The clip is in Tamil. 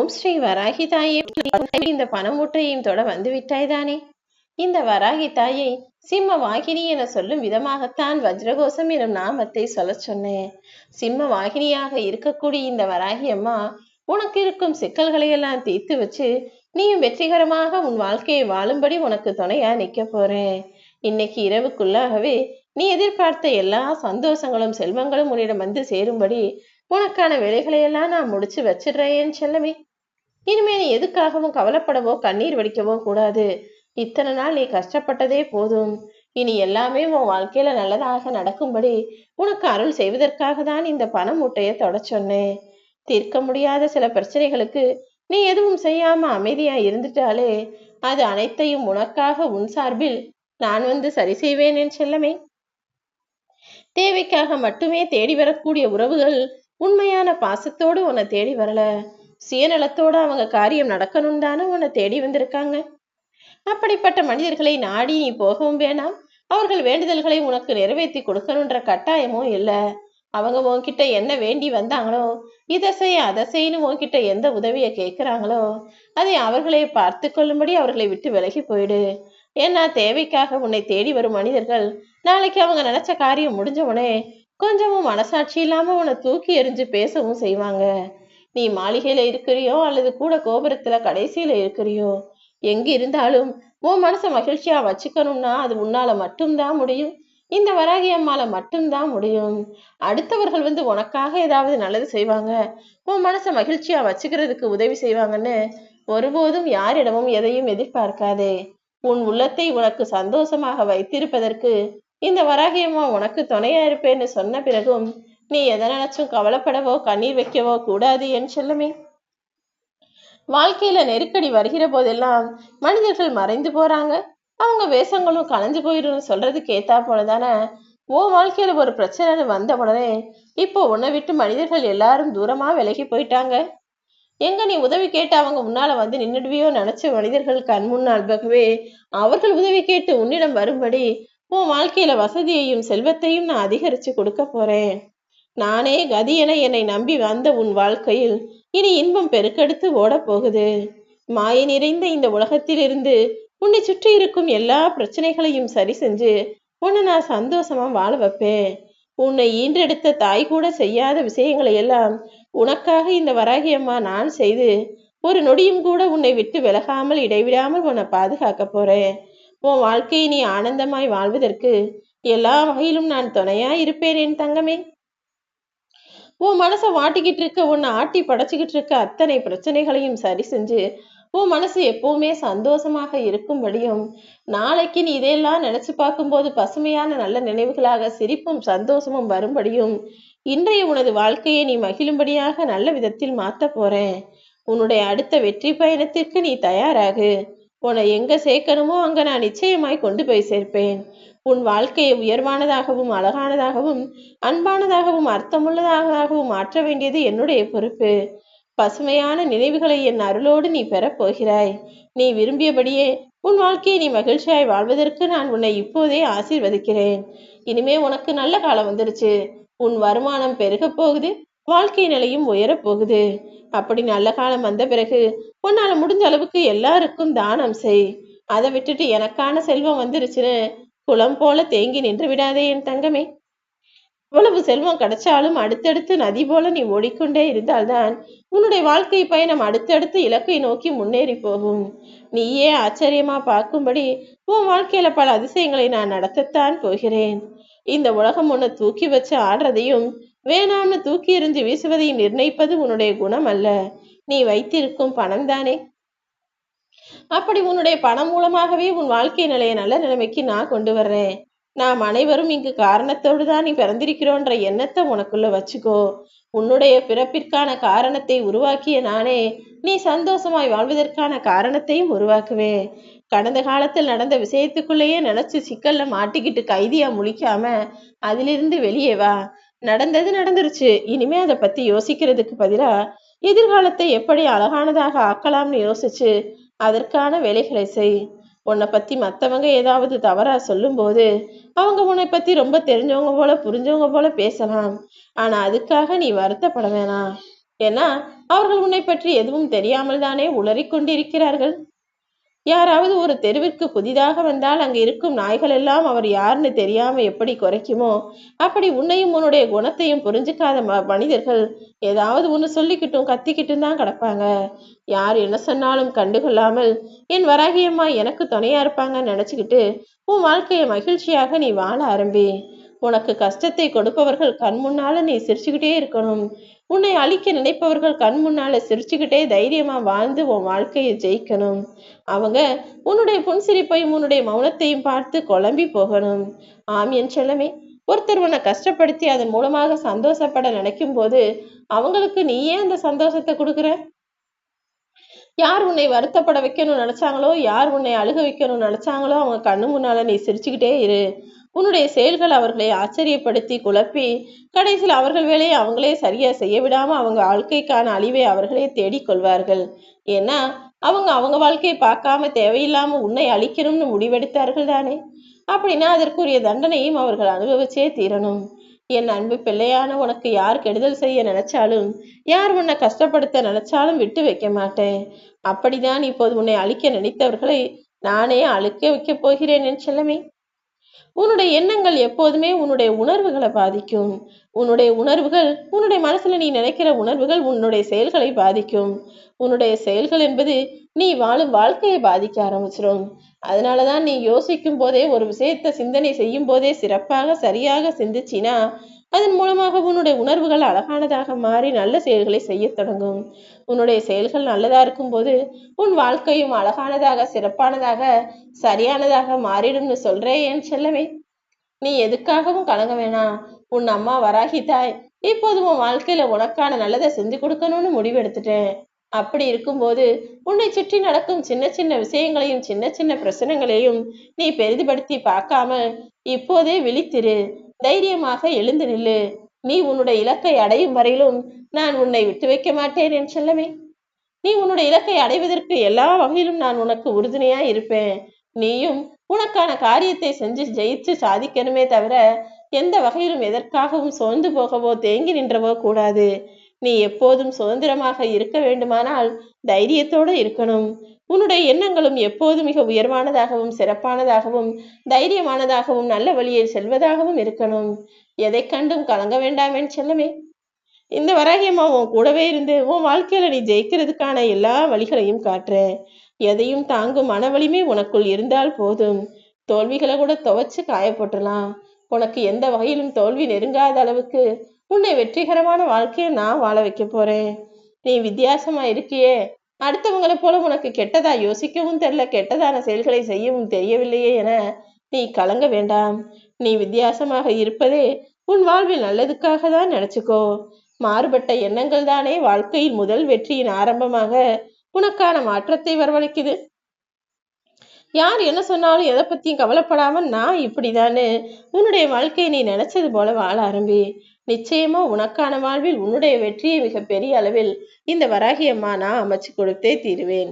ஓம் ஸ்ரீ வராகி தாயே, இந்த பணமூட்டையும் தொட வந்து விட்டாய்தானே. இந்த வராகி தாயை சிம்ம வாகினி என சொல்லும் விதமாகத்தான் வஜ்ரகோசம் எனும் நாமத்தை சொல்ல சொன்னேன். சிம்ம வாகினியாக இருக்கக்கூடிய இந்த வராகி அம்மா உனக்கு இருக்கும் சிக்கல்களை எல்லாம் தீர்த்து வச்சு நீயும் வெற்றிகரமாக உன் வாழ்க்கையை வாழும்படி உனக்கு துணையா நிக்க போறேன். இன்னைக்கு இரவுக்குள்ளாகவே நீ எதிர்பார்த்த எல்லா சந்தோஷங்களும் செல்வங்களும் உன்னிடம் வந்து சேரும்படி உனக்கான வேலைகளை எல்லாம் நான் முடிச்சு வச்சிடுறேன் செல்லமே. இனிமே நீ எதுக்காகவும் கவலைப்படவோ கண்ணீர் வடிக்கவோ கூடாது. இத்தனை நாள் நீ கஷ்டப்பட்டதே போதும். இனி எல்லாமே உன் வாழ்க்கையில நல்லதாக நடக்கும்படி உனக்கு அருள் செய்வதற்காக தான் இந்த பண மூட்டையை தொட சொன்னேன். தீர்க்க முடியாத சில பிரச்சனைகளுக்கு நீ எதுவும் செய்யாம அமைதியா இருந்துட்டாலே அது அனைத்தையும் உனக்காக உன் சார்பில் நான் வந்து சரி செய்வேன் என் செல்லமே. தேவைக்காக மட்டுமே தேடி வரக்கூடிய உறவுகள் உண்மையான பாசத்தோடு உன்னை தேடி வரல, சுயநலத்தோடு அவங்க காரியம் நடக்கணும் தானே உன்னை தேடி வந்திருக்காங்க. அப்படிப்பட்ட மனிதர்களை நாடி நீ போகவும் வேணாம், அவர்கள் வேண்டுதல்களை உனக்கு நிறைவேற்றி கொடுக்கணுன்ற கட்டாயமும் இல்லை. அவங்க உன்கிட்ட என்ன வேண்டி வந்தாங்களோ, இதை செய் அதை செய்யணும் உன்கிட்ட எந்த உதவியை கேட்குறாங்களோ அதை அவர்களை பார்த்து கொள்ளும்படி அவர்களை விட்டு விலகி போயிடு. ஏன்னா தேவைக்காக உன்னை தேடி வரும் மனிதர்கள் நாளைக்கு அவங்க நினைச்ச காரியம் முடிஞ்சவனே கொஞ்சமும் மனசாட்சி இல்லாம உன்னை தூக்கி எறிஞ்சு பேசவும் செய்வாங்க. நீ மாளிகையில இருக்கிறியோ அல்லது கூட கோபுரத்துல கடைசியில இருக்கிறியோ, எங்க இருந்தாலும் உன் மனசை மகிழ்ச்சியா வச்சுக்கணும்னா அது உன்னால மட்டும்தான் முடியும். இந்த வராகி அம்மால மட்டும்தான் முடியும். அடுத்தவர்கள் வந்து உனக்காக ஏதாவது நல்லது செய்வாங்க, உன் மனசை மகிழ்ச்சியா வச்சுக்கிறதுக்கு உதவி செய்வாங்கன்னு ஒருபோதும் யாரிடமும் எதையும் எதிர்பார்க்காதே. உன் உள்ளத்தை உனக்கு சந்தோஷமாக வைத்திருப்பதற்கு இந்த வராகி அம்மா உனக்கு துணையா இருப்பேன்னு சொன்ன பிறகும் நீ எதை நினைச்சும் கவலைப்படவோ கண்ணீர் வைக்கவோ கூடாது என் செல்லமே. வாழ்க்கையில நெருக்கடி வருகிற போதெல்லாம் மனிதர்கள் மறைந்து போறாங்க, அவங்க வேஷங்களும் கலைஞ்சு போயிடும் சொல்றதுக்கு ஏத்தா போலதானே உன் வாழ்க்கையில ஒரு பிரச்சனை வந்த உடனே இப்போ உன்னை விட்டு மனிதர்கள் எல்லாரும் தூரமா விலகி போயிட்டாங்க. எங்க நீ உதவி கேட்டு அவங்க முன்னால வந்து நின்றுடுவியோ நினைச்ச மனிதர்கள் கண் முன்னால்பகவே அவர்கள் உதவி கேட்டு உன்னிடம் வரும்படி உன் வாழ்க்கையில வசதியையும் செல்வத்தையும் நான் அதிகரிச்சு கொடுக்க போறேன். நானே கதி என என்னை நம்பி வந்த உன் வாழ்க்கையில் இனி இன்பம் பெருக்கெடுத்து ஓட போகுது. மாயை நிறைந்த இந்த உலகத்திலிருந்து உன்னை சுற்றி இருக்கும் எல்லா பிரச்சனைகளையும் சரி செஞ்சு உன்னை நான் சந்தோஷமா வாழ வைப்பேன். உன்னை ஈன்றெடுத்த தாய் கூட செய்யாத விஷயங்களை எல்லாம் உனக்காக இந்த வராகி அம்மா நான் செய்து ஒரு நொடியும் கூட உன்னை விட்டு விலகாமல் இடைவிடாமல் உன்னை பாதுகாக்க போறேன். உன் வாழ்க்கையை நீ ஆனந்தமாய் வாழ்வதற்கு எல்லா வகையிலும் நான் துணையா இருப்பேன் என் தங்கமே. உன் மனசை வாட்டிக்கிட்டு இருக்க உன்னை ஆட்டி படைச்சுக்கிட்டு இருக்க அத்தனை பிரச்சனைகளையும் சரி செஞ்சு உன் மனசு எப்பவுமே சந்தோஷமாக இருக்கும்படியும் நாளைக்கு நீ இதையெல்லாம் நினைச்சு பார்க்கும்போது பசுமையான நல்ல நினைவுகளாக சிரிப்பும் சந்தோஷமும் வரும்படியும் இன்றைய உனது வாழ்க்கையை நீ மகிழும்படியாக நல்ல விதத்தில் மாத்த போறேன். உன்னுடைய அடுத்த வெற்றி பயணத்திற்கு நீ தயாராகு. உன்னை எங்க சேர்க்கணுமோ அங்க நான் நிச்சயமாய் கொண்டு போய் சேர்ப்பேன். உன் வாழ்க்கையை உயர்வானதாகவும் அழகானதாகவும் அன்பானதாகவும் அர்த்தமுள்ளதாகவும் மாற்ற வேண்டியது என்னுடைய பொறுப்பு. பசுமையான நினைவுகளை என் அருளோடு நீ பெறப்போகிறாய். நீ விரும்பியபடியே உன் வாழ்க்கையை நீ மகிழ்ச்சியாய் வாழ்வதற்கு நான் உன்னை இப்போதே ஆசீர்வதிக்கிறேன். இனிமே உனக்கு நல்ல காலம் வந்துருச்சு. உன் வருமானம் பெருக போகுது, வாழ்க்கை நிலையும் உயரப்போகுது. அப்படி நல்ல காலம் வந்த பிறகு உன்னால முடிஞ்ச அளவுக்கு எல்லாருக்கும் தானம் செய். அதை விட்டுட்டு எனக்கான செல்வம் வந்துருச்சுன்னு குளம் போல தேங்கி நின்று விடாதே என் தங்கமே. இவ்வளவு செல்வம் கிடைச்சாலும் அடுத்தடுத்து நதி போல நீ ஓடிக்கொண்டே இருந்தால்தான் உன்னுடைய வாழ்க்கை பயணம் அடுத்தடுத்து இலக்கை நோக்கி முன்னேறி போகும். நீயே ஆச்சரியமா பார்க்கும்படி உன் வாழ்க்கையில பல அதிசயங்களை நான் நடத்தத்தான் போகிறேன். இந்த உலகம் உன்னை தூக்கி வச்சு ஆடுறதையும் வேணாம்னு தூக்கி எறிஞ்சு வீசுவதையும் நிர்ணயிப்பது உன்னுடைய குணம் அல்ல, நீ வைத்திருக்கும் பணம் தானே. அப்படி உன்னுடைய பணம் மூலமாகவே உன் வாழ்க்கை நிலைய நல்ல நிலைமைக்கு நான் கொண்டு வர்றேன். நாம் அனைவரும் இங்கு காரணத்தோடு தான் நீ பிறந்திருக்கிறோன்ற எண்ணத்தை உனக்குள்ள வச்சுக்கோ. உன்னுடைய பிறப்பிற்கான காரணத்தை உருவாக்கிய நானே நீ சந்தோஷமாய் வாழ்வதற்கான காரணத்தையும் உருவாக்குவேன். கடந்த காலத்தில் நடந்த விஷயத்துக்குள்ளேயே நினைச்சு சிக்கல்ல மாட்டிக்கிட்டு கைதியா முழிக்காம அதிலிருந்து வெளியே வா. நடந்தது நடந்துருச்சு, இனிமே அதை பத்தி யோசிக்கிறதுக்கு பதிலா எதிர்காலத்தை எப்படி அழகானதாக ஆக்கலாம்னு யோசிச்சு அதற்கான வேலைகளை செய். உன்னை பத்தி மற்றவங்க ஏதாவது தவறா சொல்லும் போது அவங்க உன்னை பத்தி ரொம்ப தெரிஞ்சவங்க போல புரிஞ்சவங்க போல பேசலாம், ஆனா அதுக்காக நீ வருத்தப்பட வேணாம். ஏன்னா அவர்கள் உன்னை பற்றி எதுவும் தெரியாமல் தானே உளறிக் கொண்டிருக்கிறார்கள். யாராவது ஒரு தெருவிற்கு புதிதாக வந்தால் அங்கு இருக்கும் நாய்கள் எல்லாம் அவர் யாருன்னு தெரியாம எப்படி குறைக்குமோ, அப்படி உன்னையும் உன்னுடைய குணத்தையும் புரிஞ்சுக்காத மனிதர்கள் ஏதாவது ஒண்ணு சொல்லிக்கிட்டும் கத்திக்கிட்டும் தான் கிடப்பாங்க. யார் என்ன சொன்னாலும் கண்டுகொள்ளாமல் என் வராகியம்மா எனக்கு துணையா இருப்பாங்கன்னு நினைச்சுக்கிட்டு உன் வாழ்க்கையை மகிழ்ச்சியாக நீ வாழ ஆரம்பி. உனக்கு கஷ்டத்தை கொடுப்பவர்கள் கண் முன்னால நீ சிரிச்சுக்கிட்டே இருக்கணும். உன்னை அழிக்க நினைப்பவர்கள் கண் முன்னால சிரிச்சுக்கிட்டே தைரியமா வாழ்ந்து உன் வாழ்க்கையை ஜெயிக்கணும். அவங்க உன்னுடைய புன்சிரிப்பையும் உன்னுடைய மௌனத்தையும் பார்த்து குழம்பி போகணும். ஆம் என் செல்லமே, ஒருத்தர் உன்னை கஷ்டப்படுத்தி அதன் மூலமாக சந்தோஷப்பட நினைக்கும் போது அவங்களுக்கு நீ ஏன் அந்த சந்தோஷத்தை கொடுக்குற? யார் உன்னை வருத்தப்பட வைக்கணும்னு நினைச்சாங்களோ, யார் உன்னை அழுக வைக்கணும்னு நினைச்சாங்களோ அவங்க கண்ணு முன்னால நீ சிரிச்சுக்கிட்டே இரு. உன்னுடைய செயல்கள் அவர்களை ஆச்சரியப்படுத்தி குழப்பி கடைசியில் அவர்கள் வேலையை அவங்களே சரியா செய்ய விடாம அவங்க வாழ்க்கைக்கான அழிவை அவர்களே தேடிக்கொள்வார்கள். ஏன்னா அவங்க அவங்க வாழ்க்கையை பார்க்காம தேவையில்லாம உன்னை அழிக்கணும்னு முடிவெடுத்தார்கள் தானே. அப்படின்னா அதற்குரிய தண்டனையும் அவர்கள் அனுபவிச்சே தீரணும். என் அன்பு பிள்ளையான உனக்கு யார் கெடுதல் செய்ய நினைச்சாலும், யார் உன்னை கஷ்டப்படுத்த நினைச்சாலும் விட்டு வைக்க மாட்டேன். அப்படிதான் இப்போது உன்னை அழிக்க நினைத்தவர்களை நானே அழிக்க வைக்க போகிறேன் என் செல்லமே. உன்னுடைய எண்ணங்கள் எப்போதுமே உன்னுடைய உணர்வுகளை பாதிக்கும். உன்னுடைய உணர்வுகள், உன்னுடைய மனசுல நீ நினைக்கிற உணர்வுகள் உன்னுடைய செயல்களை பாதிக்கும். உன்னுடைய செயல்கள் என்பது நீ வாழும் வாழ்க்கையை பாதிக்க ஆரம்பிச்சிடும். அதனாலதான் நீ யோசிக்கும் போதே, ஒரு விஷயத்தை சிந்தனை செய்யும் போதே சிறப்பாக சரியாக சிந்திச்சினா அதன் மூலமாக உன்னுடைய உணர்வுகள் அழகானதாக மாறி நல்ல செயல்களை செய்ய தொடங்கும். உன்னுடைய செயல்கள் நல்லதா இருக்கும்போது உன் வாழ்க்கையும் அழகானதாக, சிறப்பானதாக, சரியானதாக மாறிடும்னு சொல்றேன் என் செல்லவே. நீ எதுக்காகவும் கலங்க வேணாம். உன் அம்மா வராகி தாய் இப்போது உன் வாழ்க்கையில உனக்கான நல்லதை செஞ்சு கொடுக்கணும்னு முடிவெடுத்துட்டேன். அப்படி இருக்கும்போது உன்னை சுற்றி நடக்கும் சின்ன சின்ன விஷயங்களையும் சின்ன சின்ன பிரச்சனைகளையும் நீ பெரிதுபடுத்தி பார்க்காம இப்போதே விழித்திரு. தைரியமாக எழுந்து நில்லு. நீ உன்னுடைய இலக்கை அடையும் வரையிலும் நான் உன்னை விட்டு வைக்க மாட்டேன் என் செல்லமே. நீ உன்னுடைய இலக்கை அடைவதற்கு எல்லா வகையிலும் நான் உனக்கு உறுதுணையா இருப்பேன். நீயும் உனக்கான காரியத்தை செஞ்சு ஜெயிச்சு சாதிக்கணுமே தவிர எந்த வகையிலும் எதற்காகவும் சோர்ந்து போகவோ தேங்கி நின்றவோ கூடாது. நீ எப்போதும் சுதந்திரமாக இருக்க வேண்டுமானால் தைரியத்தோடு இருக்கணும். உன்னுடைய எண்ணங்களும் எப்போதும் மிக உயர்வானதாகவும் சிறப்பானதாகவும் தைரியமானதாகவும் நல்ல வழியில் செல்வதாகவும் இருக்கணும். எதை கண்டும் கலங்க வேண்டாம் என் செல்லமே. இந்த வராகியம்மா உன் கூடவே இருந்து உன் வாழ்க்கையில நீ ஜெயிக்கிறதுக்கான எல்லா வழிகளையும் காட்டுறேன். எதையும் தாங்கும் மன வலிமை உனக்குள் இருந்தால் போதும். தோல்விகளை கூட துவைச்சு காயப்பட்டுலாம். உனக்கு எந்த வகையிலும் தோல்வி நெருங்காத அளவுக்கு உன்னை வெற்றிகரமான வாழ்க்கையை நான் வாழ வைக்க போறேன். நீ வித்தியாசமா இருக்கியே, அடுத்தவங்களை போல உனக்கு கெட்டதா யோசிக்கவும் தெரியல, கெட்டதான செயல்களை செய்யவும் தெரியவில்லையே என நீ கலங்க வேண்டாம். நீ வித்தியாசமாக இருப்பதே உன் வாழ்வில் நல்லதுக்காக தான் நினைச்சுக்கோ. மாறுபட்ட எண்ணங்கள் தானே வாழ்க்கையில் முதல் வெற்றியின் ஆரம்பமாக உனக்கான மாற்றத்தை வரவழைக்குது. யார் என்ன சொன்னாலும் எதை பத்தியும் கவலைப்படாம நான் இப்படிதானு உன்னுடைய வாழ்க்கையை நீ நினைச்சது போல வாழ ஆரம்பி. நிச்சயமா உனக்கான வாழ்வில் உன்னுடைய வெற்றியை மிக பெரிய அளவில் இந்த வராகி அம்மா நான் அமைச்சு கொடுத்தே தீருவேன்.